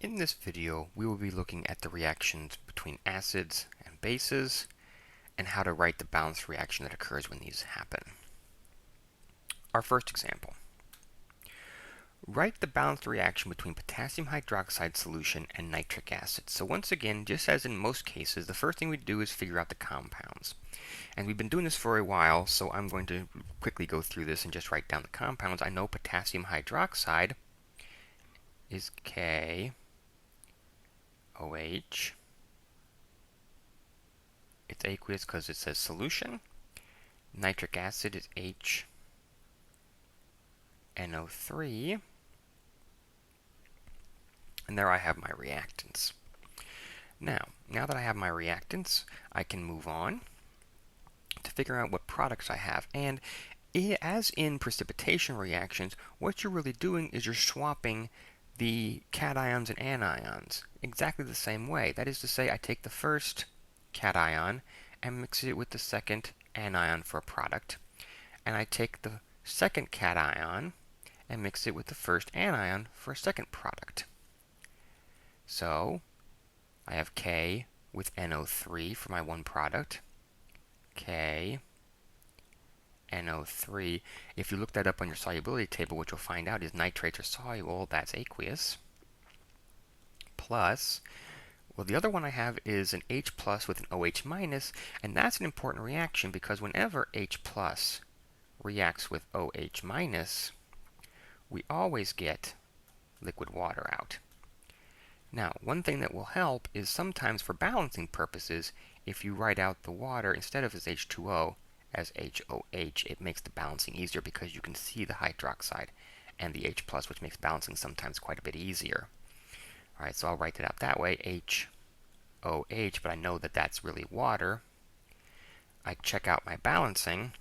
In this video, we will be looking at the reactions between acids and bases and how to write the balanced reaction that occurs when these happen. Our first example. Write the balanced reaction between potassium hydroxide solution and nitric acid. So once again, just as in most cases, the first thing we do is figure out the compounds. And we've been doing this for a while, so I'm going to quickly go through this and just write down the compounds. I know potassium hydroxide is KOH. It's aqueous because it says solution. Nitric acid is HNO3. And there I have my reactants. Now that I have my reactants, I can move on to figure out what products I have. And as in precipitation reactions, what you're really doing is you're swapping the cations and anions exactly the same way. That is to say, I take the first cation and mix it with the second anion for a product. And I take the second cation and mix it with the first anion for a second product. So I have K with NO3 for my one product. K NO3. If you look that up on your solubility table, what you'll find out is nitrates are soluble, that's aqueous. Plus, well, the other one I have is an H plus with an OH minus, and that's an important reaction because whenever H plus reacts with OH minus, we always get liquid water out. Now, one thing that will help is sometimes for balancing purposes, if you write out the water instead of as H2O as HOH, it makes the balancing easier because you can see the hydroxide and the H plus, which makes balancing sometimes quite a bit easier. Alright, so I'll write it out that way, HOH, but I know that that's really water. I check out my balancing.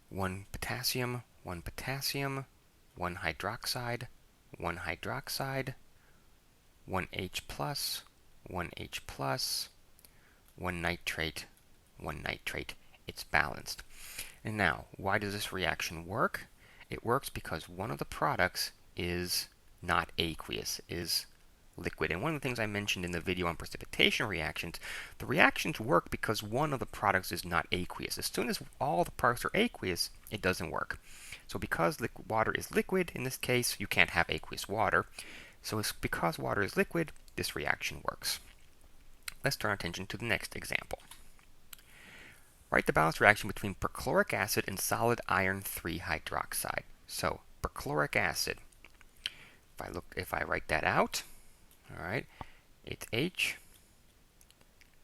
1 potassium, 1 potassium, 1 hydroxide, 1 hydroxide, 1 H plus, 1 H plus, 1 nitrate, 1 nitrate. It's balanced. And now, why does this reaction work? It works because one of the products is not aqueous, is liquid. And one of the things I mentioned in the video on precipitation reactions, the reactions work because one of the products is not aqueous. As soon as all the products are aqueous, it doesn't work. So because water is liquid, in this case, you can't have aqueous water. So it's because water is liquid, this reaction works. Let's turn our attention to the next example. Write the balanced reaction between perchloric acid and solid iron 3 hydroxide. So, perchloric acid. If I write that out, all right, it's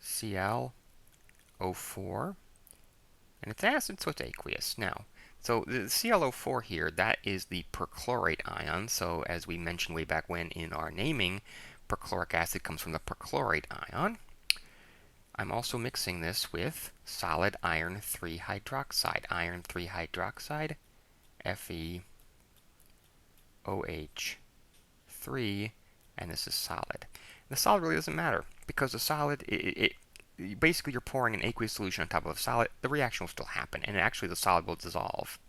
HClO4, and it's acid, so it's aqueous. Now, so the ClO4 here, that is the perchlorate ion. So as we mentioned way back when in our naming, perchloric acid comes from the perchlorate ion. I'm also mixing this with solid iron 3 hydroxide. Iron 3 hydroxide, FeOH3, and this is solid. The solid really doesn't matter because the solid, basically you're pouring an aqueous solution on top of a solid, the reaction will still happen, and actually the solid will dissolve.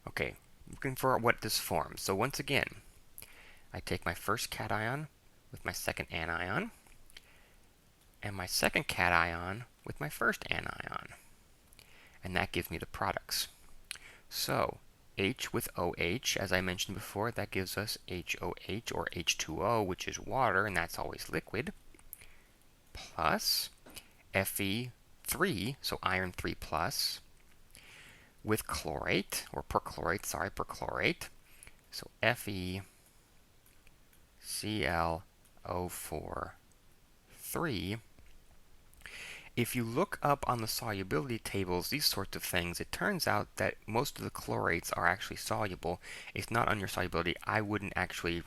Okay, looking for what this forms. So once again, I take my first cation with my second anion, and my second cation with my first anion. And that gives me the products. So, H with OH, as I mentioned before, that gives us HOH or H2O, which is water, and that's always liquid, plus Fe3, so iron 3 plus, with chlorate, or perchlorate, so FeClO4 3. If you look up on the solubility tables, these sorts of things, it turns out that most of the chlorates are actually soluble. It's not on your solubility. I wouldn't actually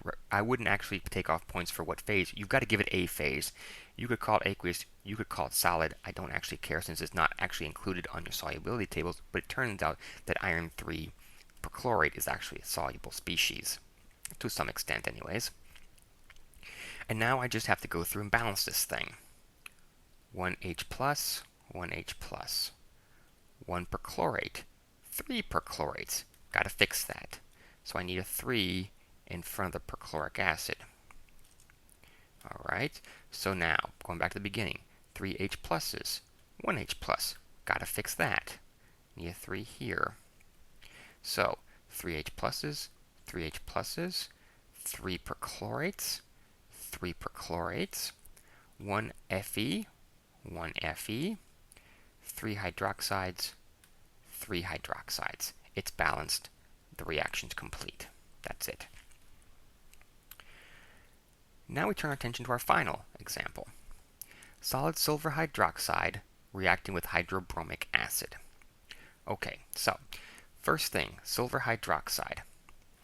take off points for what phase. You've got to give it a phase. You could call it aqueous, you could call it solid. I don't actually care since it's not actually included on your solubility tables, but it turns out that iron 3 perchlorate is actually a soluble species, to some extent anyways. And now I just have to go through and balance this thing. 1 H plus, 1 H plus, 1 perchlorate, 3 perchlorates. Got to fix that. So I need a 3 in front of the perchloric acid. All right, so now, going back to the beginning, 3 H pluses, 1 H plus. Got to fix that. Need a 3 here. So, 3 H pluses, 3 H pluses, 3 perchlorates, 3 perchlorates, 1 Fe, 1 Fe, 3 hydroxides, 3 hydroxides. It's balanced. The reaction's complete. That's it. Now we turn our attention to our final example. Solid silver hydroxide reacting with hydrobromic acid. Okay, so first thing, silver hydroxide.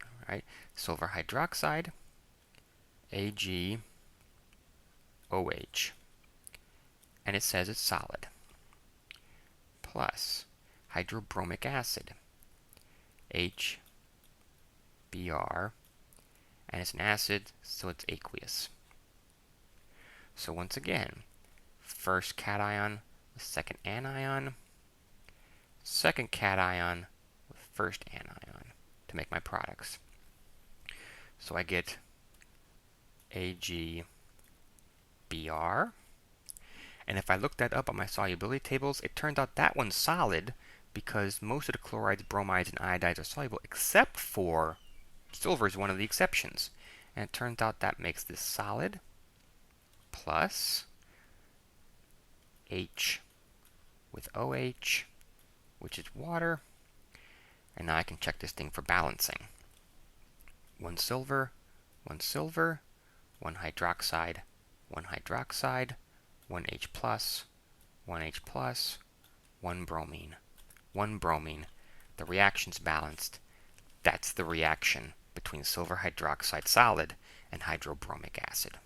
All right, silver hydroxide, AgOH, and it says it's solid, plus hydrobromic acid, HBr, and it's an acid, so it's aqueous. So once again, first cation with second anion, second cation with first anion to make my products. So I get AgBr, and if I look that up on my solubility tables, it turns out that one's solid because most of the chlorides, bromides, and iodides are soluble, except for silver is one of the exceptions. And it turns out that makes this solid, plus H with OH, which is water. And now I can check this thing for balancing. 1 silver, 1 silver, 1 hydroxide, 1 hydroxide, 1 H plus, 1 H plus, 1 bromine, 1 bromine. The reaction's balanced. That's the reaction between silver hydroxide solid and hydrobromic acid.